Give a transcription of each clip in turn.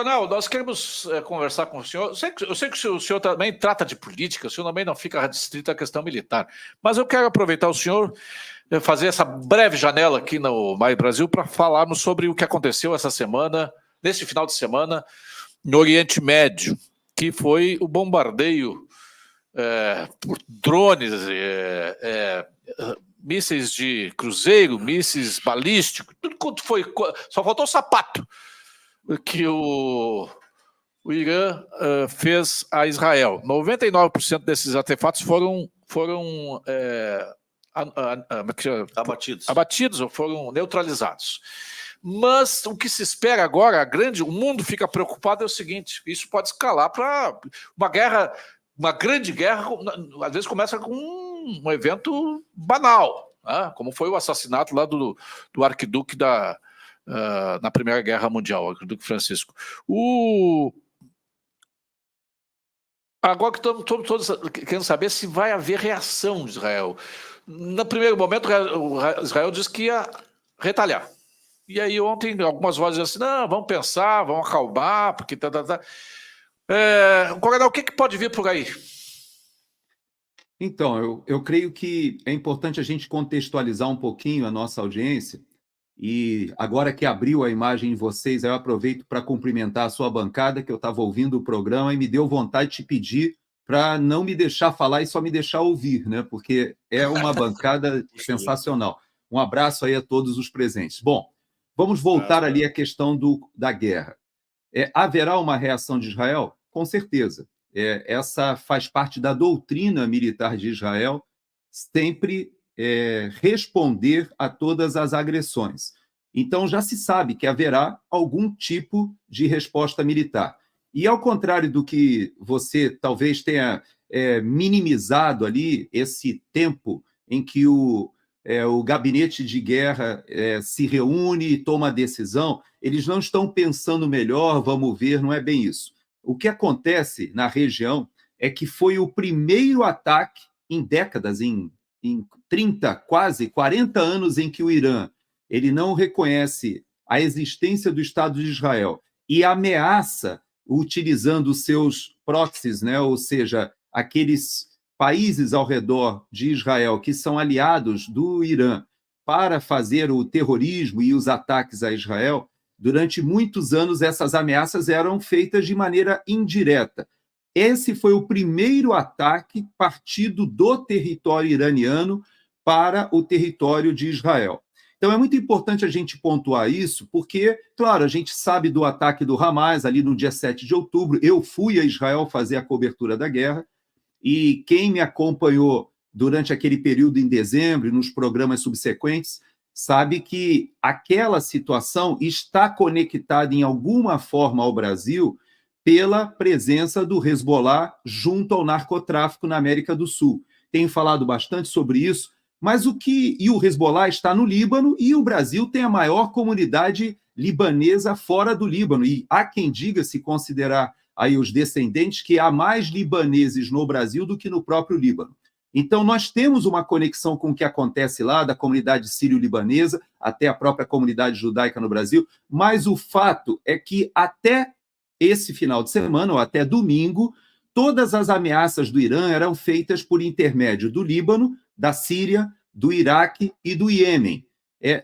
Não, nós queremos conversar com o senhor. Eu sei que o senhor também trata de política, o senhor também não fica restrito à questão militar. Mas eu quero aproveitar o senhor, fazer essa breve janela aqui no Mais Brasil para falarmos sobre o que aconteceu essa semana, nesse final de semana, no Oriente Médio, que foi o bombardeio por drones, mísseis de cruzeiro, mísseis balísticos, tudo quanto foi. Só faltou o sapato que o Irã fez a Israel. 99% desses artefatos foram abatidos ou foram neutralizados. Mas o que se espera agora, o mundo fica preocupado, é o seguinte: isso pode escalar para uma guerra, uma grande guerra. Às vezes começa com um evento banal, né? Como foi o assassinato lá do arquiduque na Primeira Guerra Mundial, o arquiduque Francisco. Agora que estamos todos querendo saber se vai haver reação de Israel. No primeiro momento, Israel disse que ia retalhar. E aí ontem algumas vozes assim, não, vamos pensar, vamos acalmar, porque Coronel, o que pode vir por aí? Então, eu creio que é importante a gente contextualizar um pouquinho a nossa audiência, e agora que abriu a imagem de vocês, eu aproveito para cumprimentar a sua bancada, que eu estava ouvindo o programa e me deu vontade de te pedir para não me deixar falar e só me deixar ouvir, né? Porque é uma bancada sensacional. Um abraço aí a todos os presentes. Bom, vamos voltar ali à questão da guerra. Haverá uma reação de Israel? Com certeza. Essa faz parte da doutrina militar de Israel, sempre responder a todas as agressões. Então, já se sabe que haverá algum tipo de resposta militar. E, ao contrário do que você talvez tenha minimizado ali, esse tempo em que o gabinete de guerra se reúne e toma a decisão, eles não estão pensando melhor, vamos ver, não é bem isso. O que acontece na região é que foi o primeiro ataque em décadas, em 30, quase 40 anos, em que o Irã ele não reconhece a existência do Estado de Israel e ameaça utilizando os seus proxies, né? Ou seja, aqueles países ao redor de Israel que são aliados do Irã para fazer o terrorismo e os ataques a Israel. Durante muitos anos, essas ameaças eram feitas de maneira indireta. Esse foi o primeiro ataque partido do território iraniano para o território de Israel. Então, é muito importante a gente pontuar isso, porque, claro, a gente sabe do ataque do Hamas ali no dia 7 de outubro. Eu fui a Israel fazer a cobertura da guerra, e quem me acompanhou durante aquele período em dezembro e nos programas subsequentes sabe que aquela situação está conectada em alguma forma ao Brasil pela presença do Hezbollah junto ao narcotráfico na América do Sul. Tenho falado bastante sobre isso, mas o Hezbollah está no Líbano e o Brasil tem a maior comunidade libanesa fora do Líbano. E há quem diga, se considerar aí os descendentes, que há mais libaneses no Brasil do que no próprio Líbano. Então, nós temos uma conexão com o que acontece lá, da comunidade sírio-libanesa, até a própria comunidade judaica no Brasil, mas o fato é que até esse final de semana, ou até domingo, todas as ameaças do Irã eram feitas por intermédio do Líbano, da Síria, do Iraque e do Iêmen.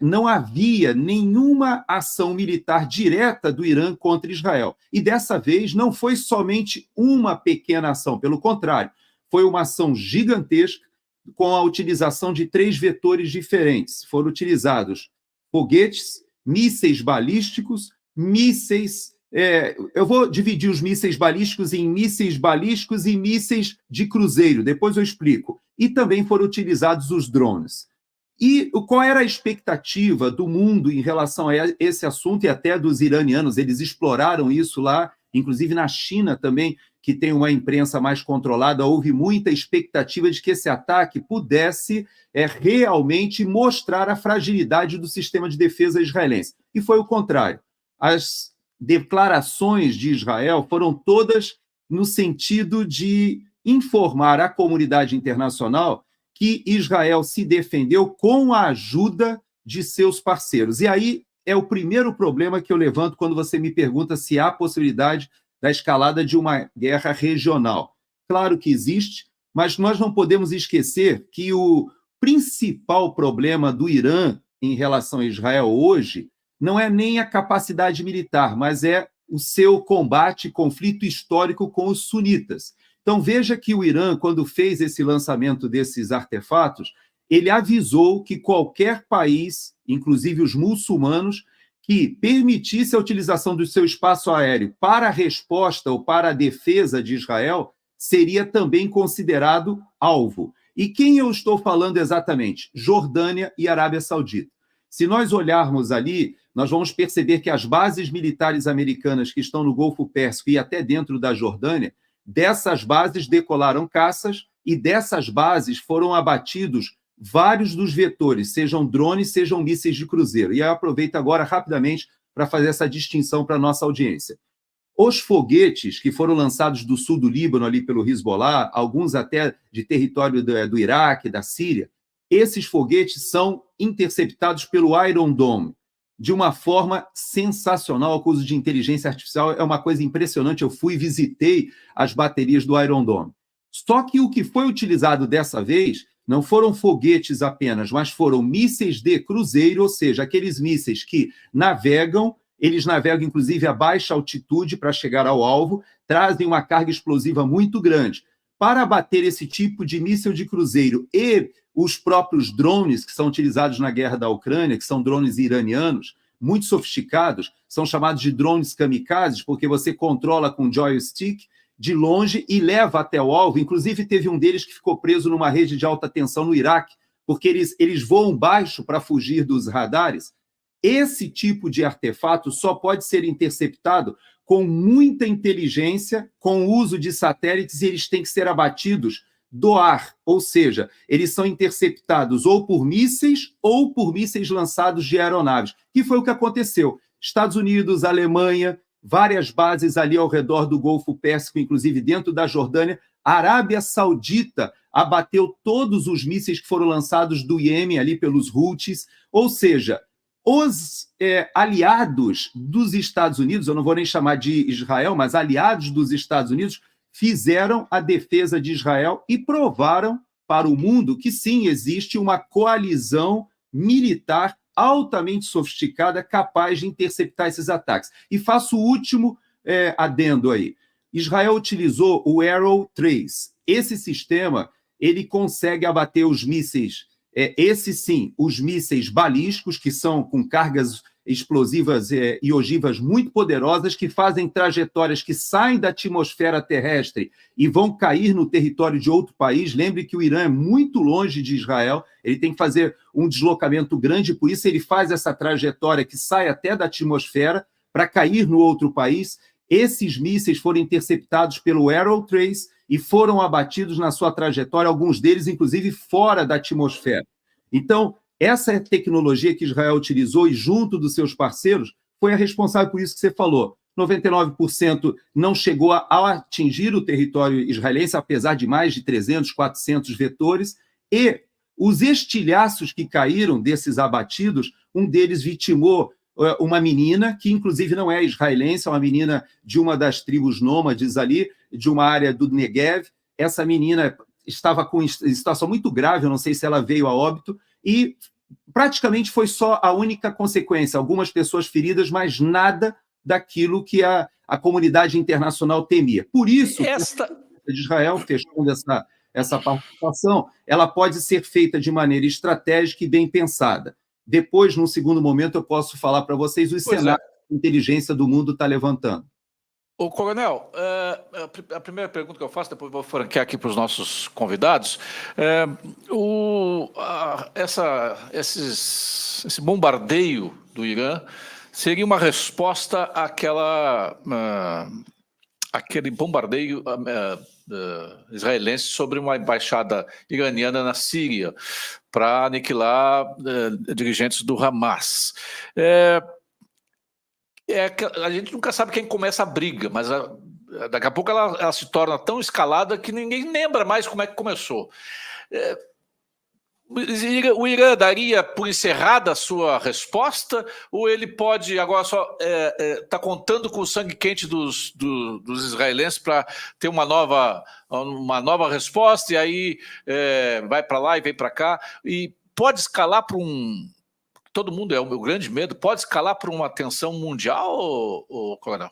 Não havia nenhuma ação militar direta do Irã contra Israel. E dessa vez não foi somente uma pequena ação, pelo contrário, foi uma ação gigantesca com a utilização de 3 vetores diferentes. Foram utilizados foguetes, mísseis balísticos, mísseis... eu vou dividir os mísseis balísticos em mísseis balísticos e mísseis de cruzeiro, depois eu explico. E também foram utilizados os drones. E qual era a expectativa do mundo em relação a esse assunto e até dos iranianos? Eles exploraram isso lá, inclusive na China também, que tem uma imprensa mais controlada, houve muita expectativa de que esse ataque pudesse realmente mostrar a fragilidade do sistema de defesa israelense. E foi o contrário. As declarações de Israel foram todas no sentido de informar a comunidade internacional que Israel se defendeu com a ajuda de seus parceiros. E aí é o primeiro problema que eu levanto quando você me pergunta se há possibilidade da escalada de uma guerra regional. Claro que existe, mas nós não podemos esquecer que o principal problema do Irã em relação a Israel hoje não é nem a capacidade militar, mas é o seu combate, conflito histórico com os sunitas. Então, veja que o Irã, quando fez esse lançamento desses artefatos, ele avisou que qualquer país, inclusive os muçulmanos, que permitisse a utilização do seu espaço aéreo para a resposta ou para a defesa de Israel, seria também considerado alvo. E quem eu estou falando exatamente? Jordânia e Arábia Saudita. Se nós olharmos ali, nós vamos perceber que as bases militares americanas que estão no Golfo Pérsico e até dentro da Jordânia, dessas bases decolaram caças e dessas bases foram abatidos vários dos vetores, sejam drones, sejam mísseis de cruzeiro. E eu aproveito agora rapidamente para fazer essa distinção para a nossa audiência. Os foguetes que foram lançados do sul do Líbano, ali pelo Hezbollah, alguns até de território do Iraque, da Síria, esses foguetes são interceptados pelo Iron Dome de uma forma sensacional, com o uso de inteligência artificial. É uma coisa impressionante. Eu fui e visitei as baterias do Iron Dome. Só que o que foi utilizado dessa vez não foram foguetes apenas, mas foram mísseis de cruzeiro, ou seja, aqueles mísseis que navegam, eles navegam inclusive a baixa altitude para chegar ao alvo, trazem uma carga explosiva muito grande. Para abater esse tipo de míssil de cruzeiro e os próprios drones que são utilizados na guerra da Ucrânia, que são drones iranianos, muito sofisticados, são chamados de drones kamikazes, porque você controla com joystick de longe e leva até o alvo. Inclusive, teve um deles que ficou preso numa rede de alta tensão no Iraque, porque eles voam baixo para fugir dos radares. Esse tipo de artefato só pode ser interceptado com muita inteligência, com o uso de satélites, e eles têm que ser abatidos do ar, ou seja, eles são interceptados ou por mísseis lançados de aeronaves, que foi o que aconteceu. Estados Unidos, Alemanha, várias bases ali ao redor do Golfo Pérsico, inclusive dentro da Jordânia. A Arábia Saudita abateu todos os mísseis que foram lançados do Iêmen ali pelos Houthis, ou seja, os aliados dos Estados Unidos, eu não vou nem chamar de Israel, mas aliados dos Estados Unidos, fizeram a defesa de Israel e provaram para o mundo que sim, existe uma coalizão militar altamente sofisticada capaz de interceptar esses ataques. E faço o último adendo aí. Israel utilizou o Arrow 3. Esse sistema, ele consegue abater os mísseis, esses sim, os mísseis balísticos, que são com cargas explosivas e ogivas muito poderosas, que fazem trajetórias que saem da atmosfera terrestre e vão cair no território de outro país. Lembre que o Irã é muito longe de Israel, ele tem que fazer um deslocamento grande, por isso ele faz essa trajetória que sai até da atmosfera para cair no outro país. Esses mísseis foram interceptados pelo Arrow 3 e foram abatidos na sua trajetória, alguns deles, inclusive, fora da atmosfera. Então, essa tecnologia que Israel utilizou e junto dos seus parceiros foi a responsável por isso que você falou. 99% não chegou a atingir o território israelense, apesar de mais de 300, 400 vetores, e os estilhaços que caíram desses abatidos, um deles vitimou uma menina, que inclusive não é israelense, é uma menina de uma das tribos nômades ali, de uma área do Negev. Essa menina estava com situação muito grave, eu não sei se ela veio a óbito, e praticamente foi só a única consequência, algumas pessoas feridas, mas nada daquilo que a comunidade internacional temia. Por isso, a de Israel, fechando essa participação, ela pode ser feita de maneira estratégica e bem pensada. Depois, num segundo momento, eu posso falar para vocês os cenários que a inteligência do mundo está levantando. Ô, Coronel, a primeira pergunta que eu faço, depois vou franquear aqui para os nossos convidados, esse bombardeio do Irã seria uma resposta àquele bombardeio israelense sobre uma embaixada iraniana na Síria para aniquilar dirigentes do Hamas. A gente nunca sabe quem começa a briga, mas daqui a pouco ela se torna tão escalada que ninguém lembra mais como é que começou. O Irã daria por encerrada a sua resposta, ou ele pode agora só tá contando com o sangue quente dos israelenses para ter uma nova resposta, e aí vai para lá e vem para cá, e pode escalar para todo mundo é o meu grande medo, pode escalar para uma tensão mundial, Coronel?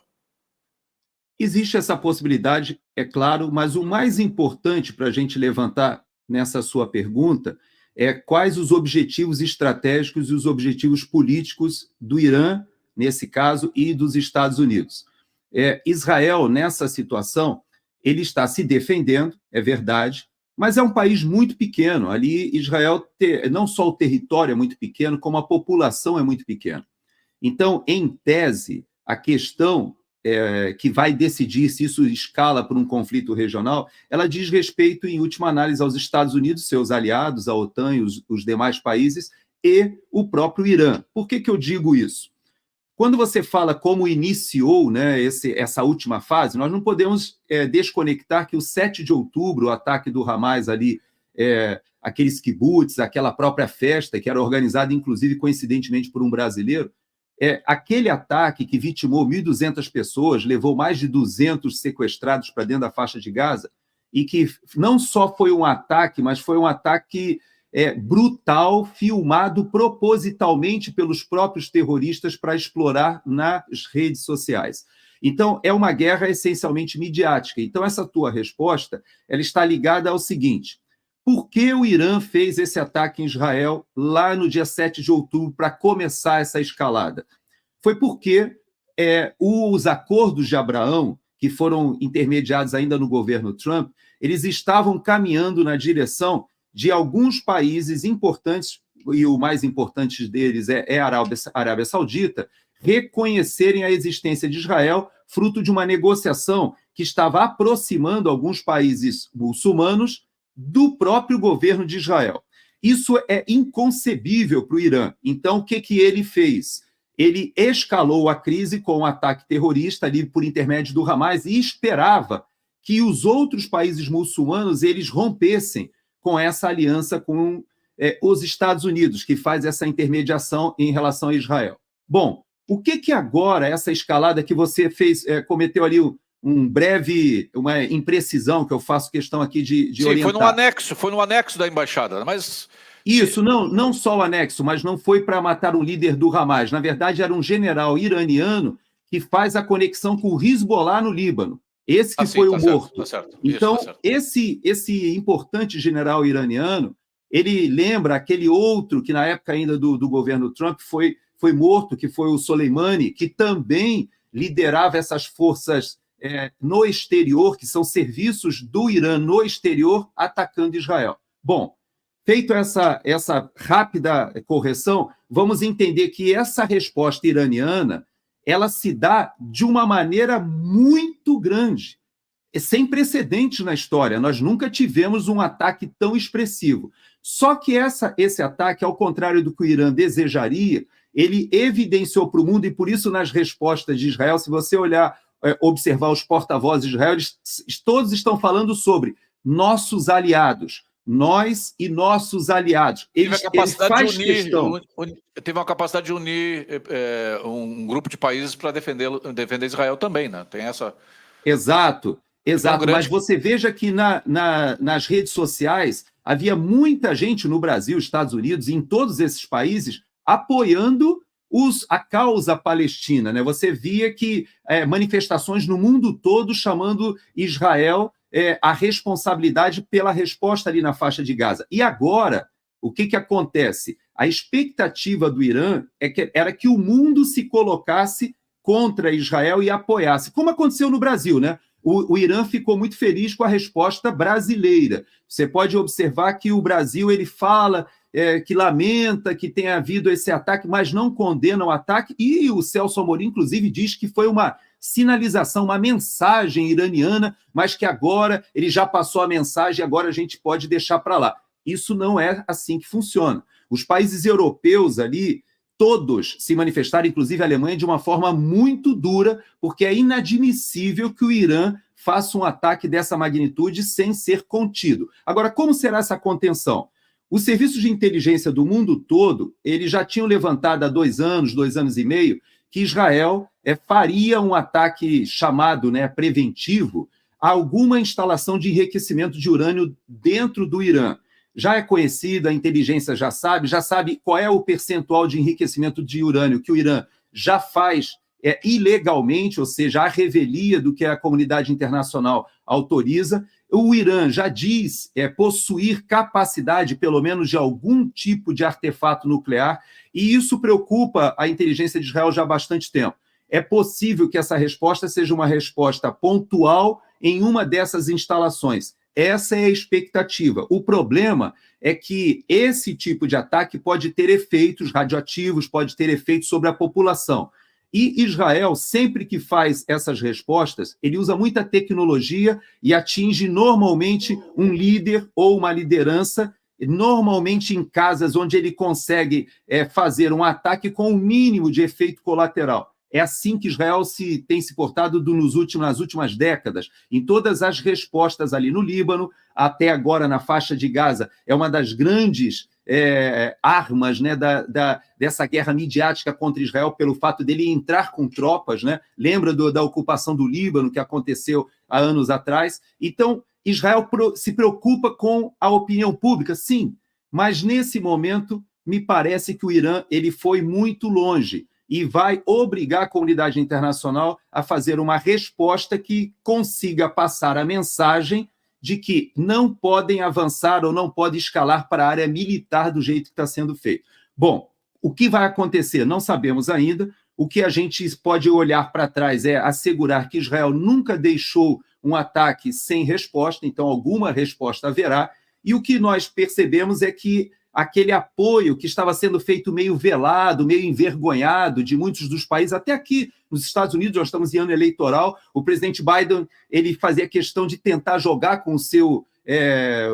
Existe essa possibilidade, é claro, mas o mais importante para a gente levantar nessa sua pergunta é quais os objetivos estratégicos e os objetivos políticos do Irã, nesse caso, e dos Estados Unidos. Israel, nessa situação, ele está se defendendo, é verdade, mas é um país muito pequeno. Ali, Israel, não só o território é muito pequeno, como a população é muito pequena. Então, em tese, a questão que vai decidir se isso escala para um conflito regional, ela diz respeito, em última análise, aos Estados Unidos, seus aliados, a OTAN e os demais países, e o próprio Irã. Por que eu digo isso? Quando você fala como iniciou, né, essa última fase, nós não podemos desconectar que o 7 de outubro, o ataque do Hamas ali, aqueles kibbutz, aquela própria festa, que era organizada, inclusive, coincidentemente, por um brasileiro, aquele ataque que vitimou 1.200 pessoas, levou mais de 200 sequestrados para dentro da faixa de Gaza, e que não só foi um ataque, mas foi um ataque brutal, filmado propositalmente pelos próprios terroristas para explorar nas redes sociais. Então, é uma guerra essencialmente midiática. Então, essa tua resposta ela está ligada ao seguinte: por que o Irã fez esse ataque em Israel lá no dia 7 de outubro para começar essa escalada? Foi porque os acordos de Abraão, que foram intermediados ainda no governo Trump, eles estavam caminhando na direção de alguns países importantes, e o mais importante deles é a Arábia Saudita, reconhecerem a existência de Israel, fruto de uma negociação que estava aproximando alguns países muçulmanos do próprio governo de Israel. Isso é inconcebível para o Irã. Então, o que ele fez? Ele escalou a crise com um ataque terrorista ali por intermédio do Hamas e esperava que os outros países muçulmanos eles rompessem com essa aliança com os Estados Unidos, que faz essa intermediação em relação a Israel. Bom, o que agora, essa escalada que você fez, cometeu ali uma imprecisão que eu faço questão aqui de Sim, orientar. Foi no anexo da embaixada, mas... Isso, não só o anexo, mas não foi para matar o líder do Hamas. Na verdade, era um general iraniano que faz a conexão com o Hezbollah no Líbano. Esse que foi o morto. Tá certo. Então, Isso, tá certo. esse importante general iraniano, ele lembra aquele outro que, na época ainda do governo Trump, foi morto, que foi o Soleimani, que também liderava essas forças no exterior, que são serviços do Irã no exterior, atacando Israel. Bom, feito essa rápida correção, vamos entender que essa resposta iraniana ela se dá de uma maneira muito grande, sem precedentes na história. Nós nunca tivemos um ataque tão expressivo. Só que esse ataque, ao contrário do que o Irã desejaria, ele evidenciou para o mundo, e por isso nas respostas de Israel, se você observar os porta-vozes de Israel, eles todos estão falando sobre nossos aliados, nós e nossos aliados. Ele faz questão. Teve uma capacidade de unir um grupo de países para defender Israel também, né? Tem essa... Exato. Mas você veja que nas redes sociais havia muita gente no Brasil, Estados Unidos, em todos esses países, apoiando a causa palestina, né? Você via que manifestações no mundo todo chamando Israel a responsabilidade pela resposta ali na faixa de Gaza. E agora, o que acontece? A expectativa do Irã era que o mundo se colocasse contra Israel e apoiasse, como aconteceu no Brasil, né? O Irã ficou muito feliz com a resposta brasileira. Você pode observar que o Brasil ele fala que lamenta que tenha havido esse ataque, mas não condena o ataque, e o Celso Amorim, inclusive, diz que foi uma sinalização, uma mensagem iraniana, mas que agora ele já passou a mensagem, agora a gente pode deixar para lá. Isso não é assim que funciona. Os países europeus ali, todos se manifestaram, inclusive a Alemanha, de uma forma muito dura, porque é inadmissível que o Irã faça um ataque dessa magnitude sem ser contido. Agora, como será essa contenção? Os serviços de inteligência do mundo todo, eles já tinham levantado há 2 anos, 2 anos e meio, que Israel faria um ataque chamado, né, preventivo a alguma instalação de enriquecimento de urânio dentro do Irã. Já é conhecida, a inteligência já sabe qual é o percentual de enriquecimento de urânio que o Irã já faz ilegalmente, ou seja, à revelia do que a comunidade internacional autoriza. O Irã já diz possuir capacidade, pelo menos, de algum tipo de artefato nuclear, e isso preocupa a inteligência de Israel já há bastante tempo. É possível que essa resposta seja uma resposta pontual em uma dessas instalações. Essa é a expectativa. O problema é que esse tipo de ataque pode ter efeitos radioativos, pode ter efeitos sobre a população. E Israel, sempre que faz essas respostas, ele usa muita tecnologia e atinge normalmente um líder ou uma liderança, normalmente em casas onde ele consegue fazer um ataque com o mínimo de efeito colateral. É assim que Israel tem se portado nas últimas décadas. Em todas as respostas ali no Líbano, até agora na faixa de Gaza, é uma das grandes armas, né, dessa guerra midiática contra Israel, pelo fato dele entrar com tropas, né? Lembra da ocupação do Líbano, que aconteceu há anos atrás? Então, Israel se preocupa com a opinião pública, sim, mas nesse momento me parece que o Irã ele foi muito longe e vai obrigar a comunidade internacional a fazer uma resposta que consiga passar a mensagem de que não podem avançar ou não podem escalar para a área militar do jeito que está sendo feito. Bom, o que vai acontecer? Não sabemos ainda. O que a gente pode olhar para trás é assegurar que Israel nunca deixou um ataque sem resposta, então alguma resposta haverá. E o que nós percebemos é que aquele apoio que estava sendo feito meio velado, meio envergonhado de muitos dos países, até aqui nos Estados Unidos, nós estamos em ano eleitoral, o presidente Biden ele fazia questão de tentar jogar com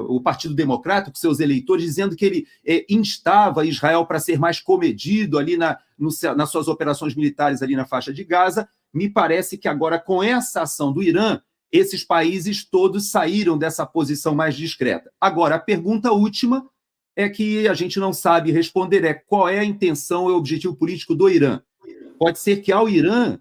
o Partido Democrata, com seus eleitores, dizendo que ele instava Israel para ser mais comedido ali nas suas operações militares ali na faixa de Gaza. Me parece que agora, com essa ação do Irã, esses países todos saíram dessa posição mais discreta. Agora, a pergunta última é que a gente não sabe responder, qual é a intenção e o objetivo político do Irã. Pode ser que ao Irã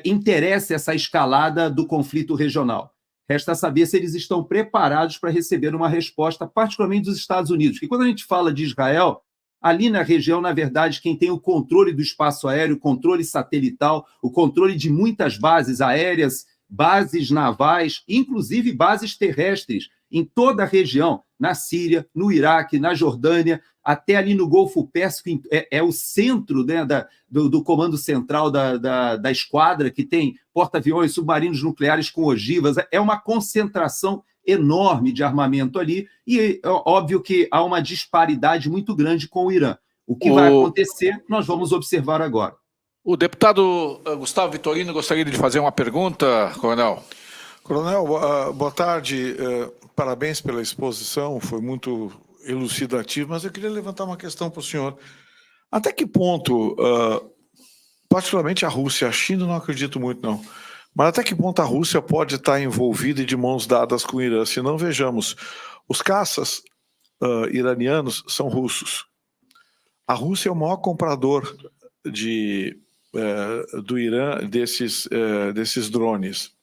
interesse essa escalada do conflito regional. Resta saber se eles estão preparados para receber uma resposta, particularmente dos Estados Unidos. Porque quando a gente fala de Israel, ali na região, na verdade, quem tem o controle do espaço aéreo, o controle satelital, o controle de muitas bases aéreas, bases navais, inclusive bases terrestres, em toda a região, na Síria, no Iraque, na Jordânia, até ali no Golfo Pérsico, é o centro, né, do comando central da esquadra, que tem porta-aviões, submarinos nucleares com ogivas. É uma concentração enorme de armamento ali, e é óbvio que há uma disparidade muito grande com o Irã. O que vai acontecer, nós vamos observar agora. O deputado Gustavo Vitorino gostaria de fazer uma pergunta, coronel. Coronel, boa tarde. Parabéns pela exposição, foi muito elucidativo, mas eu queria levantar uma questão para o senhor. Até que ponto, particularmente a Rússia, a China não acredito muito não, mas até que ponto a Rússia pode estar envolvida e de mãos dadas com o Irã? Se não, vejamos, os caças iranianos são russos. A Rússia é o maior comprador do Irã desses drones.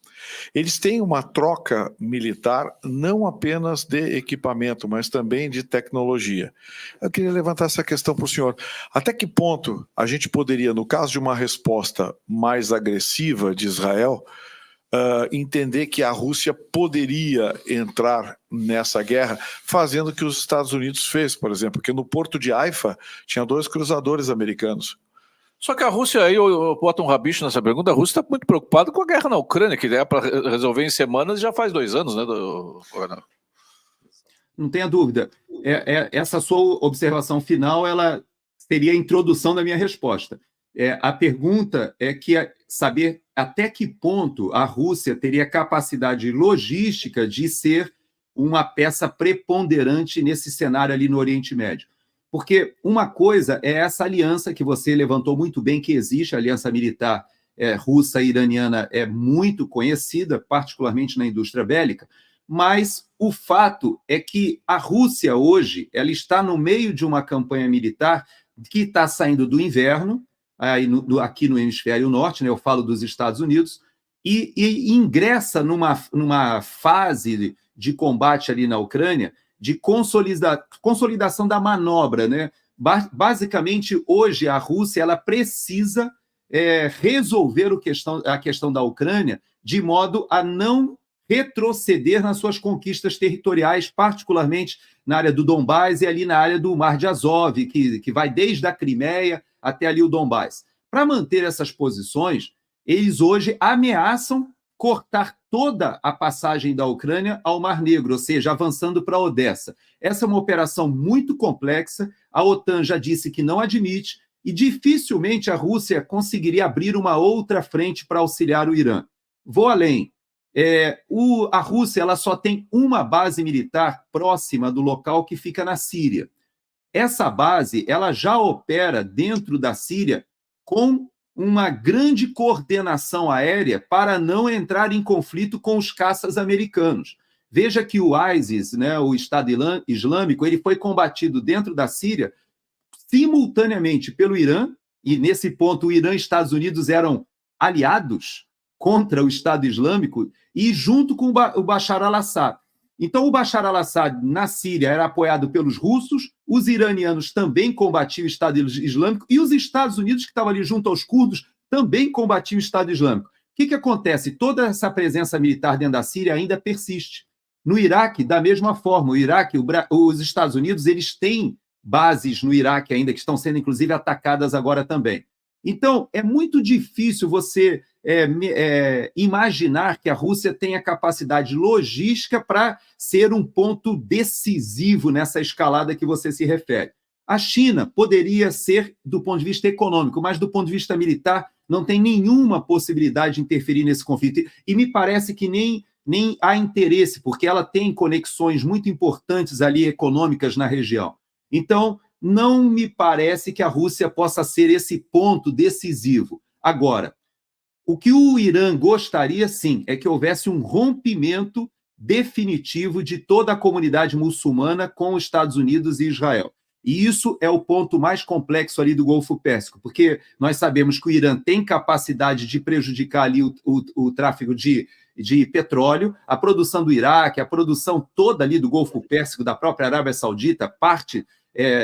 Eles têm uma troca militar não apenas de equipamento, mas também de tecnologia. Eu queria levantar essa questão para o senhor. Até que ponto a gente poderia, no caso de uma resposta mais agressiva de Israel, entender que a Rússia poderia entrar nessa guerra, fazendo o que os Estados Unidos fez, por exemplo, porque no porto de Haifa tinha 2 cruzadores americanos. Só que a Rússia, aí eu boto um rabicho nessa pergunta, a Rússia está muito preocupada com a guerra na Ucrânia, que é para resolver em semanas, já faz 2 anos, né, coronel? Não tenha dúvida. Essa sua observação final, ela seria a introdução da minha resposta. A pergunta é saber até que ponto a Rússia teria capacidade logística de ser uma peça preponderante nesse cenário ali no Oriente Médio. Porque uma coisa é essa aliança que você levantou muito bem, que existe, a aliança militar russa e iraniana é muito conhecida, particularmente na indústria bélica, mas o fato é que a Rússia hoje ela está no meio de uma campanha militar que está saindo do inverno, aqui no hemisfério norte, né, eu falo dos Estados Unidos, e ingressa numa fase de combate ali na Ucrânia, de consolidação da manobra, né? Basicamente, hoje, a Rússia ela precisa resolver a questão da Ucrânia de modo a não retroceder nas suas conquistas territoriais, particularmente na área do Donbás e ali na área do Mar de Azov, que vai desde a Crimeia até ali o Donbás. Para manter essas posições, eles hoje ameaçam cortar toda a passagem da Ucrânia ao Mar Negro, ou seja, avançando para Odessa. Essa é uma operação muito complexa, a OTAN já disse que não admite, e dificilmente a Rússia conseguiria abrir uma outra frente para auxiliar o Irã. Vou além. A Rússia ela só tem uma base militar próxima do local que fica na Síria. Essa base ela já opera dentro da Síria com uma grande coordenação aérea para não entrar em conflito com os caças americanos. Veja que o ISIS, né, o Estado Islâmico, ele foi combatido dentro da Síria simultaneamente pelo Irã, e nesse ponto o Irã e Estados Unidos eram aliados contra o Estado Islâmico, e junto com o Bashar al-Assad. Então, o Bashar al-Assad, na Síria, era apoiado pelos russos, os iranianos também combatiam o Estado Islâmico, e os Estados Unidos, que estavam ali junto aos curdos, também combatiam o Estado Islâmico. O que acontece? Toda essa presença militar dentro da Síria ainda persiste. No Iraque, da mesma forma, o Iraque, os Estados Unidos, eles têm bases no Iraque ainda, que estão sendo, inclusive, atacadas agora também. Então, é muito difícil você imaginar que a Rússia tenha capacidade logística para ser um ponto decisivo nessa escalada que você se refere. A China poderia ser do ponto de vista econômico, mas do ponto de vista militar não tem nenhuma possibilidade de interferir nesse conflito. E me parece que nem há interesse, porque ela tem conexões muito importantes ali econômicas na região. Então, não me parece que a Rússia possa ser esse ponto decisivo. Agora, o que o Irã gostaria, sim, é que houvesse um rompimento definitivo de toda a comunidade muçulmana com os Estados Unidos e Israel. E isso é o ponto mais complexo ali do Golfo Pérsico, porque nós sabemos que o Irã tem capacidade de prejudicar ali o tráfego de petróleo, a produção do Iraque, a produção toda ali do Golfo Pérsico, da própria Arábia Saudita, parte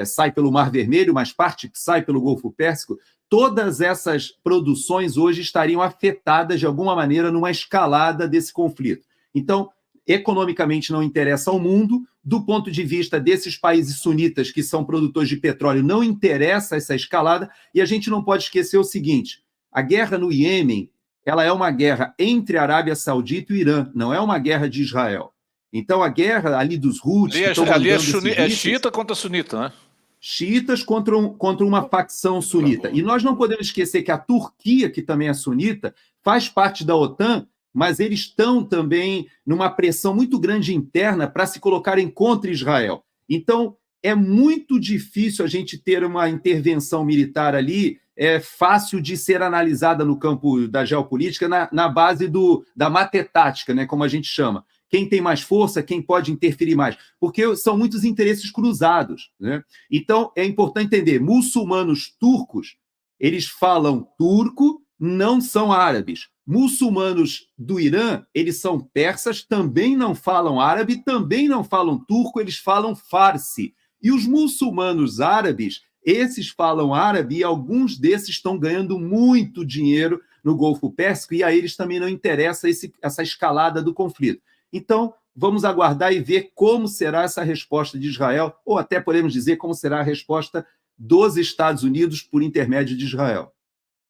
sai pelo Mar Vermelho, mas parte sai pelo Golfo Pérsico. Todas essas produções hoje estariam afetadas de alguma maneira numa escalada desse conflito. Então, economicamente não interessa ao mundo, do ponto de vista desses países sunitas que são produtores de petróleo, não interessa essa escalada, e a gente não pode esquecer o seguinte: a guerra no Iêmen, ela é uma guerra entre a Arábia Saudita e o Irã, não é uma guerra de Israel. Então, a guerra ali dos Houthis... Ali é xiita contra sunita, né? Xiitas contra uma facção sunita. E nós não podemos esquecer que a Turquia, que também é sunita, faz parte da OTAN, mas eles estão também numa pressão muito grande interna para se colocarem contra Israel. Então, é muito difícil a gente ter uma intervenção militar ali, fácil de ser analisada no campo da geopolítica, na base da matetática, né, como a gente chama. Quem tem mais força, quem pode interferir mais, porque são muitos interesses cruzados, né? Então, é importante entender, muçulmanos turcos, eles falam turco, não são árabes. Muçulmanos do Irã, eles são persas, também não falam árabe, também não falam turco, eles falam farsi. E os muçulmanos árabes, esses falam árabe e alguns desses estão ganhando muito dinheiro no Golfo Pérsico e a eles também não interessa essa escalada do conflito. Então, vamos aguardar e ver como será essa resposta de Israel, ou até podemos dizer como será a resposta dos Estados Unidos por intermédio de Israel.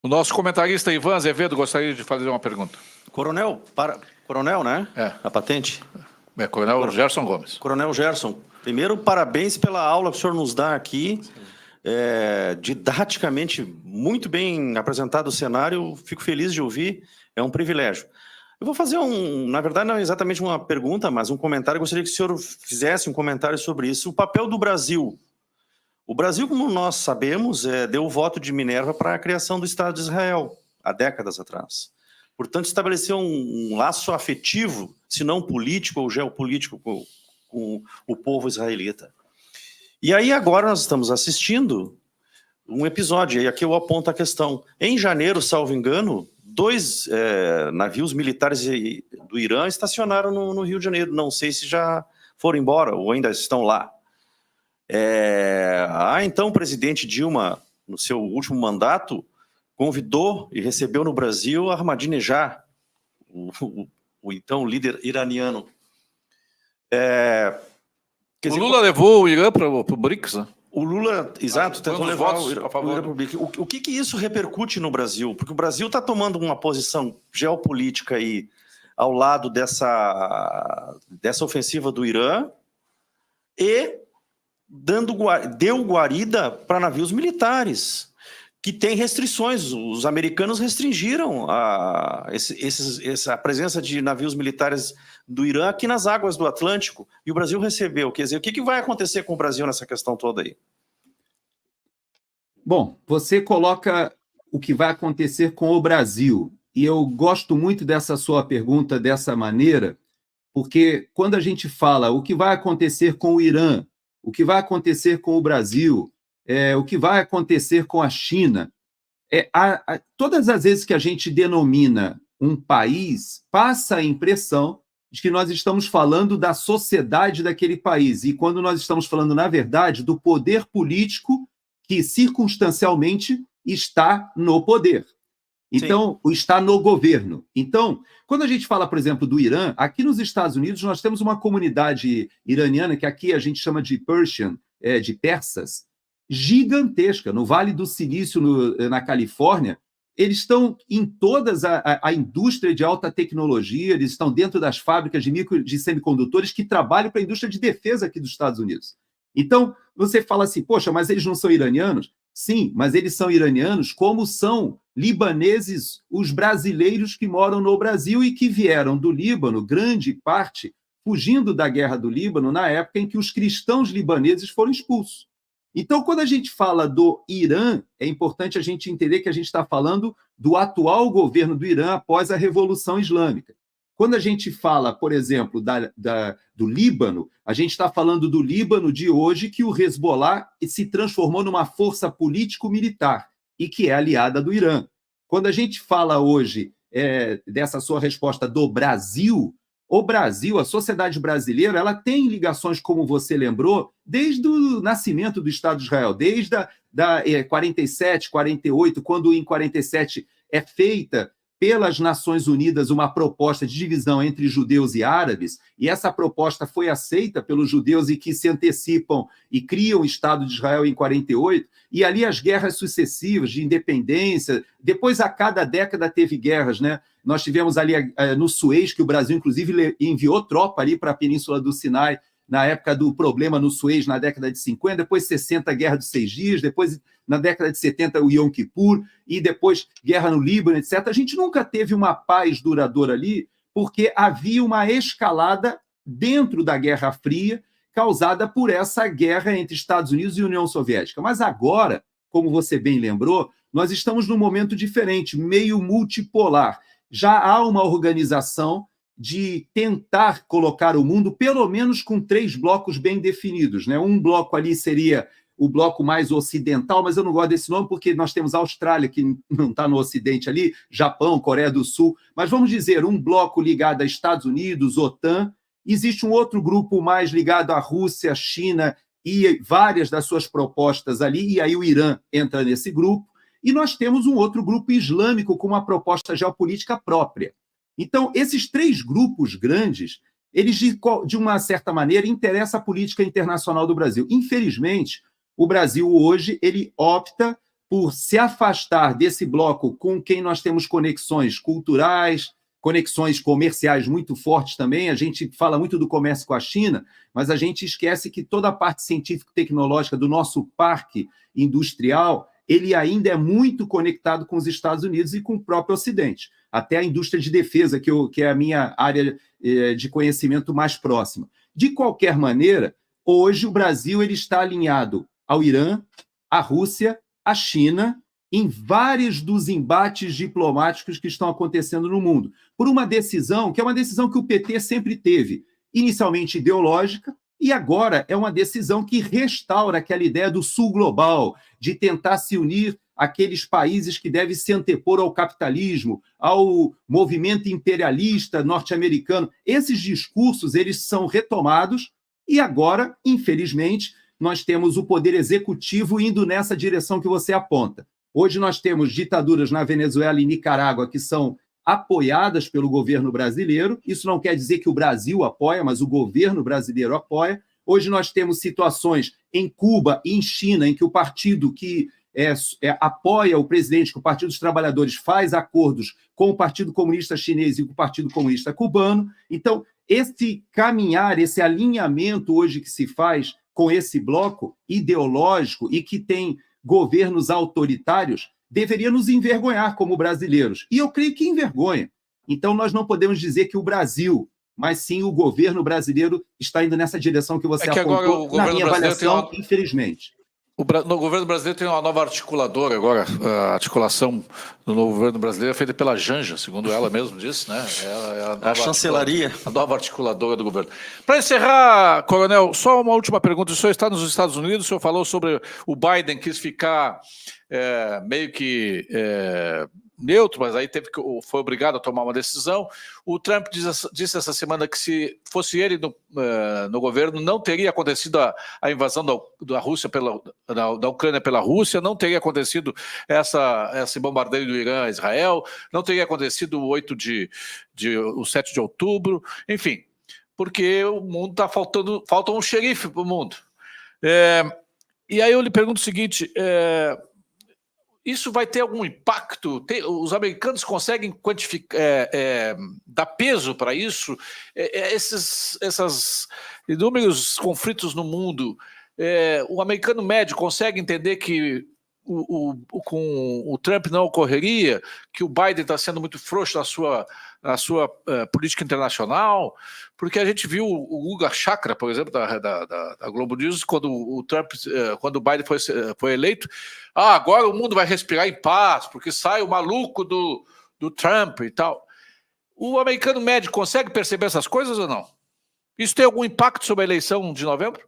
O nosso comentarista Ivan Azevedo gostaria de fazer uma pergunta. Coronel, né? A patente? Coronel Gerson Gomes. Coronel Gerson, primeiro, parabéns pela aula que o senhor nos dá aqui. Didaticamente, muito bem apresentado o cenário, fico feliz de ouvir, é um privilégio. Eu vou fazer na verdade não é exatamente uma pergunta, mas um comentário, eu gostaria que o senhor fizesse um comentário sobre isso. O papel do Brasil. O Brasil, como nós sabemos, deu o voto de Minerva para a criação do Estado de Israel, há décadas atrás. Portanto, estabeleceu um laço afetivo, se não político ou geopolítico, com o povo israelita. E aí agora nós estamos assistindo um episódio, e aqui eu aponto a questão. Em janeiro, salvo engano, 2 navios militares do Irã estacionaram no Rio de Janeiro. Não sei se já foram embora ou ainda estão lá. Então, o presidente Dilma, no seu último mandato, convidou e recebeu no Brasil Ahmadinejad, o então líder iraniano. O Lula levou o Irã para o BRICS, né? O Lula, exato, tentou levar o Irã para o BRICS. O que isso repercute no Brasil? Porque o Brasil está tomando uma posição geopolítica aí ao lado dessa ofensiva do Irã e deu guarida para navios militares, que tem restrições. Os americanos restringiram a presença de navios militares do Irã aqui nas águas do Atlântico, e o Brasil recebeu. Quer dizer, o que vai acontecer com o Brasil nessa questão toda aí? Bom, você coloca o que vai acontecer com o Brasil, e eu gosto muito dessa sua pergunta dessa maneira, porque quando a gente fala o que vai acontecer com o Irã, o que vai acontecer com o Brasil, o que vai acontecer com a China, todas as vezes que a gente denomina um país, passa a impressão de que nós estamos falando da sociedade daquele país, e quando nós estamos falando, na verdade, do poder político que circunstancialmente está no poder. Então, está no governo. Então, quando a gente fala, por exemplo, do Irã, aqui nos Estados Unidos nós temos uma comunidade iraniana, que aqui a gente chama de Persian, de persas, gigantesca. No Vale do Silício, na Califórnia, eles estão em toda a indústria de alta tecnologia, eles estão dentro das fábricas de semicondutores que trabalham para a indústria de defesa aqui dos Estados Unidos. Então, você fala assim, poxa, mas eles não são iranianos? Sim, mas eles são iranianos como são libaneses os brasileiros que moram no Brasil e que vieram do Líbano, grande parte, fugindo da guerra do Líbano, na época em que os cristãos libaneses foram expulsos. Então, quando a gente fala do Irã, é importante a gente entender que a gente está falando do atual governo do Irã após a Revolução Islâmica. Quando a gente fala, por exemplo, do Líbano, a gente está falando do Líbano de hoje, que o Hezbollah se transformou numa força político-militar e que é aliada do Irã. Quando a gente fala hoje dessa sua resposta do Brasil, o Brasil, a sociedade brasileira, ela tem ligações, como você lembrou, desde o nascimento do Estado de Israel, desde 47, 48, quando em 47 é feita pelas Nações Unidas uma proposta de divisão entre judeus e árabes, e essa proposta foi aceita pelos judeus e que se antecipam e criam o Estado de Israel em 48, e ali as guerras sucessivas de independência, depois a cada década teve guerras, né? Nós tivemos ali no Suez, que o Brasil, inclusive, enviou tropa ali para a Península do Sinai, na época do problema no Suez, na década de 50, depois 60, a Guerra dos 6 Dias, depois, na década de 70, o Yom Kippur, e depois guerra no Líbano, etc. A gente nunca teve uma paz duradoura ali, porque havia uma escalada dentro da Guerra Fria, causada por essa guerra entre Estados Unidos e União Soviética. Mas agora, como você bem lembrou, nós estamos num momento diferente, meio multipolar. Já há uma organização de tentar colocar o mundo, pelo menos com 3 blocos bem definidos, né? Um bloco ali seria o bloco mais ocidental, mas eu não gosto desse nome porque nós temos a Austrália, que não está no ocidente ali, Japão, Coreia do Sul, mas vamos dizer, um bloco ligado a Estados Unidos, OTAN. Existe um outro grupo mais ligado à Rússia, China e várias das suas propostas ali, e aí o Irã entra nesse grupo, e nós temos um outro grupo islâmico com uma proposta geopolítica própria. Então, esses 3 grupos grandes, eles, de uma certa maneira, interessam a política internacional do Brasil. Infelizmente, o Brasil hoje ele opta por se afastar desse bloco com quem nós temos conexões culturais, conexões comerciais muito fortes também. A gente fala muito do comércio com a China, mas a gente esquece que toda a parte científico-tecnológica do nosso parque industrial, ele ainda é muito conectado com os Estados Unidos e com o próprio Ocidente. Até a indústria de defesa, que é a minha área de conhecimento mais próxima. De qualquer maneira, hoje o Brasil ele está alinhado ao Irã, à Rússia, à China em vários dos embates diplomáticos que estão acontecendo no mundo, por uma decisão que é uma decisão que o PT sempre teve, inicialmente ideológica, e agora é uma decisão que restaura aquela ideia do sul global, de tentar se unir aqueles países que devem se antepor ao capitalismo, ao movimento imperialista norte-americano. Esses discursos, eles são retomados e agora, infelizmente, nós temos o poder executivo indo nessa direção que você aponta. Hoje nós temos ditaduras na Venezuela e Nicarágua que são apoiadas pelo governo brasileiro. Isso não quer dizer que o Brasil apoia, mas o governo brasileiro apoia. Hoje nós temos situações em Cuba e em China em que o partido que apoia o presidente, que o Partido dos Trabalhadores faz acordos com o Partido Comunista Chinês e com o Partido Comunista Cubano. Então, esse caminhar, esse alinhamento hoje que se faz com esse bloco ideológico e que tem governos autoritários, deveria nos envergonhar como brasileiros. E eu creio que envergonha. Então, nós não podemos dizer que o Brasil, mas sim o governo brasileiro está indo nessa direção que você apontou, na minha avaliação, infelizmente. No governo brasileiro tem uma nova articuladora agora, a articulação do novo governo brasileiro é feita pela Janja, segundo ela mesma disse, né? A chancelaria. A nova articuladora do governo. Para encerrar, coronel, só uma última pergunta. O senhor está nos Estados Unidos, o senhor falou sobre o Biden quis ficar meio que neutro, mas aí foi obrigado a tomar uma decisão. O Trump disse essa semana que se fosse ele no governo, não teria acontecido a invasão da Rússia da Ucrânia pela Rússia, não teria acontecido esse bombardeio do Irã a Israel, não teria acontecido o 7 de outubro, enfim, porque o mundo está falta um xerife para o mundo. E aí eu lhe pergunto o seguinte, isso vai ter algum impacto? Os americanos conseguem quantificar, dar peso para isso? Esses inúmeros conflitos no mundo, o americano médio consegue entender que com o Trump não ocorreria, que o Biden está sendo muito frouxo na sua política internacional? Porque a gente viu o Guga Chakra, por exemplo, da Globo News, quando o Biden foi eleito, agora o mundo vai respirar em paz, porque sai o maluco do Trump e tal. O americano médio consegue perceber essas coisas ou não? Isso tem algum impacto sobre a eleição de novembro?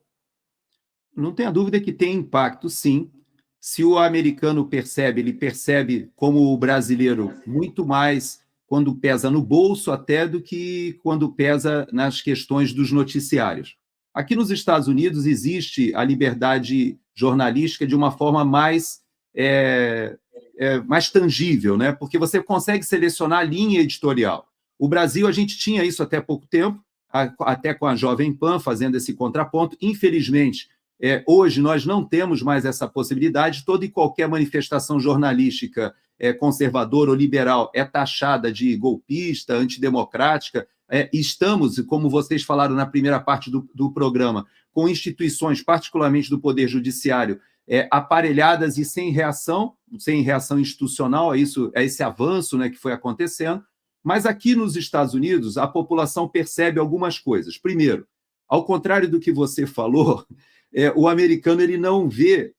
Não tenha dúvida que tem impacto, sim. Se o americano percebe, ele percebe como o brasileiro muito mais quando pesa no bolso até do que quando pesa nas questões dos noticiários. Aqui nos Estados Unidos existe a liberdade jornalística de uma forma mais tangível, né? Porque você consegue selecionar a linha editorial. O Brasil, a gente tinha isso até pouco tempo, até com a Jovem Pan fazendo esse contraponto. Infelizmente, hoje nós não temos mais essa possibilidade. Toda e qualquer manifestação jornalística conservadora ou liberal é taxada de golpista, antidemocrática. Estamos, como vocês falaram na primeira parte do programa, com instituições, particularmente do Poder Judiciário, aparelhadas e sem reação institucional a esse avanço, né, que foi acontecendo. Mas aqui nos Estados Unidos, a população percebe algumas coisas. Primeiro, ao contrário do que você falou, o americano ele não vê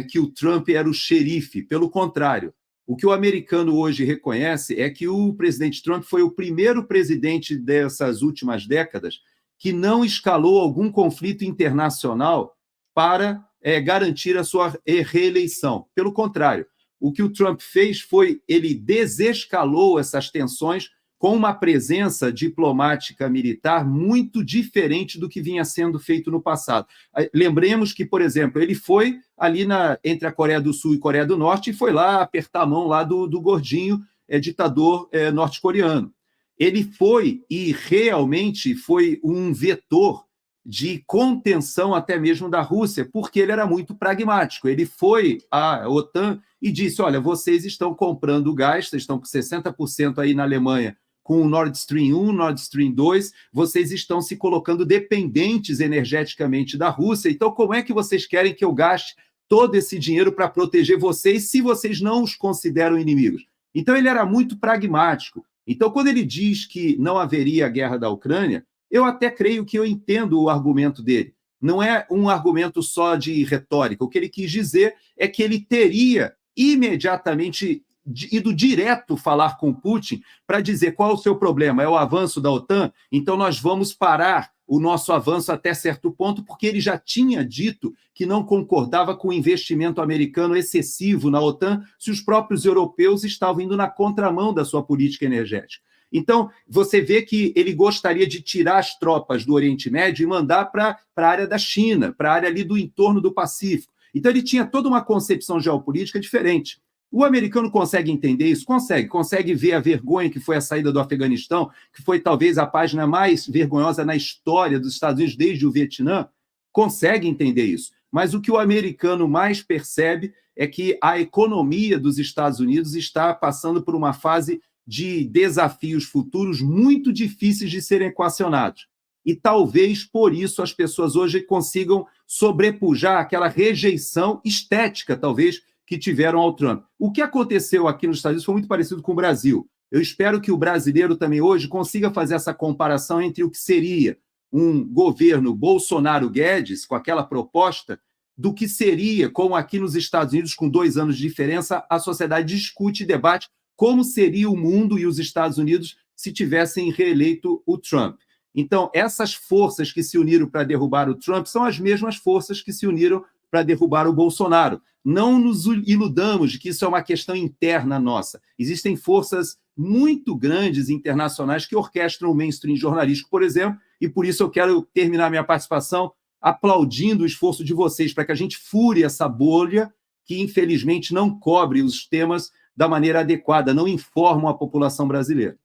que o Trump era o xerife, pelo contrário. O que o americano hoje reconhece é que o presidente Trump foi o primeiro presidente dessas últimas décadas que não escalou algum conflito internacional para garantir a sua reeleição. Pelo contrário, o que o Trump fez foi ele desescalou essas tensões com uma presença diplomática militar muito diferente do que vinha sendo feito no passado. Lembremos que, por exemplo, ele foi ali entre a Coreia do Sul e Coreia do Norte e foi lá apertar a mão lá do gordinho ditador norte-coreano. Ele foi, e realmente foi um vetor de contenção até mesmo da Rússia, porque ele era muito pragmático. Ele foi à OTAN e disse, olha, vocês estão comprando gás, vocês estão com 60% aí na Alemanha, com o Nord Stream 1, Nord Stream 2, vocês estão se colocando dependentes energeticamente da Rússia, então como é que vocês querem que eu gaste todo esse dinheiro para proteger vocês se vocês não os consideram inimigos? Então ele era muito pragmático. Então quando ele diz que não haveria guerra da Ucrânia, eu até creio que eu entendo o argumento dele. Não é um argumento só de retórica. O que ele quis dizer é que ele teria imediatamente ido direto falar com Putin para dizer qual é o seu problema, é o avanço da OTAN, então nós vamos parar o nosso avanço até certo ponto, porque ele já tinha dito que não concordava com o investimento americano excessivo na OTAN se os próprios europeus estavam indo na contramão da sua política energética. Então, você vê que ele gostaria de tirar as tropas do Oriente Médio e mandar para a área da China, para a área ali do entorno do Pacífico. Então, ele tinha toda uma concepção geopolítica diferente. O americano consegue entender isso? Consegue ver a vergonha que foi a saída do Afeganistão, que foi talvez a página mais vergonhosa na história dos Estados Unidos desde o Vietnã? Consegue entender isso. Mas o que o americano mais percebe é que a economia dos Estados Unidos está passando por uma fase de desafios futuros muito difíceis de serem equacionados. E talvez por isso as pessoas hoje consigam sobrepujar aquela rejeição estética, talvez, que tiveram ao Trump. O que aconteceu aqui nos Estados Unidos foi muito parecido com o Brasil. Eu espero que o brasileiro também hoje consiga fazer essa comparação entre o que seria um governo Bolsonaro-Guedes, com aquela proposta, do que seria, como aqui nos Estados Unidos, com 2 anos de diferença, a sociedade discute e debate como seria o mundo e os Estados Unidos se tivessem reeleito o Trump. Então, essas forças que se uniram para derrubar o Trump são as mesmas forças que se uniram para derrubar o Bolsonaro. Não nos iludamos de que isso é uma questão interna nossa. Existem forças muito grandes internacionais que orquestram o mainstream jornalístico, por exemplo, e por isso eu quero terminar minha participação aplaudindo o esforço de vocês para que a gente fure essa bolha que, infelizmente, não cobre os temas da maneira adequada, não informam a população brasileira.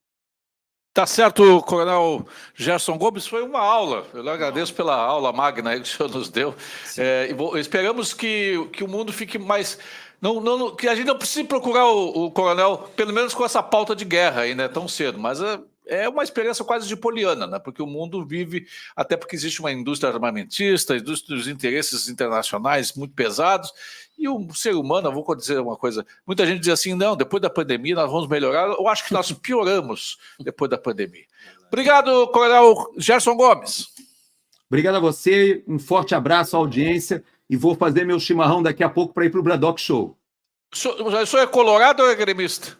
Tá certo, Coronel Gerson Gomes, foi uma aula. Eu lhe agradeço pela aula magna aí que o senhor nos deu. Esperamos que o mundo fique mais... que a gente não precise procurar o coronel, pelo menos com essa pauta de guerra aí, né, tão cedo, mas é uma experiência quase de poliana, né, porque o mundo vive, até porque existe uma indústria armamentista, indústria dos interesses internacionais muito pesados, e o ser humano, eu vou dizer uma coisa, muita gente diz assim, não, depois da pandemia nós vamos melhorar, eu acho que nós pioramos depois da pandemia. Obrigado, Coronel Gerson Gomes. Obrigado a você, um forte abraço à audiência, e vou fazer meu chimarrão daqui a pouco para ir para o Braddock Show. O senhor é colorado ou é gremista?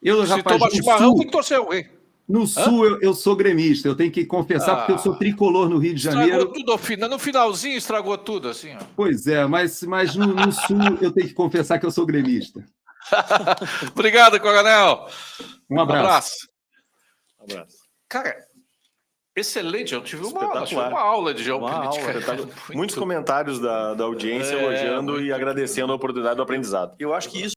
Se toma chimarrão, tem que torcer alguém. No Sul, eu sou gremista, eu tenho que confessar, porque eu sou tricolor no Rio de Janeiro. Estragou tudo ao final, no finalzinho estragou tudo, assim. Ó. Pois é, mas no Sul eu tenho que confessar que eu sou gremista. Obrigado, Coronel. Um abraço. Cara, excelente, eu tive uma aula de geopolítica. Muitos comentários da audiência elogiando e agradecendo a oportunidade do aprendizado. Eu acho que isso